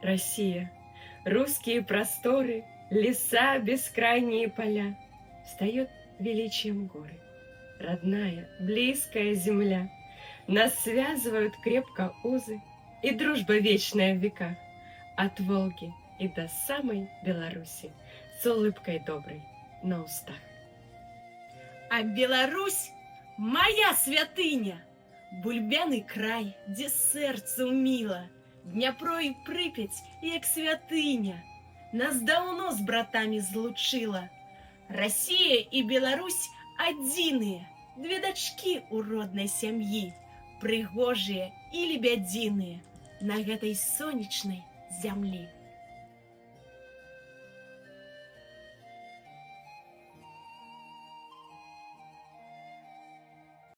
Россия, русские просторы, леса, бескрайние поля, встает величием горы. Родная, близкая земля, нас связывают крепко узы и дружба вечная в веках. От Волги и до самой Беларуси с улыбкой доброй на устах. А Беларусь — моя святыня, бульбяный край, где сердцу мило, Дняпро и Припять, як святыня, нас давно с братами злучила. Россия и Беларусь одиные, две дочки у родной сям'і, прыгожие и лебядиные на гэтай сонечной зямлі.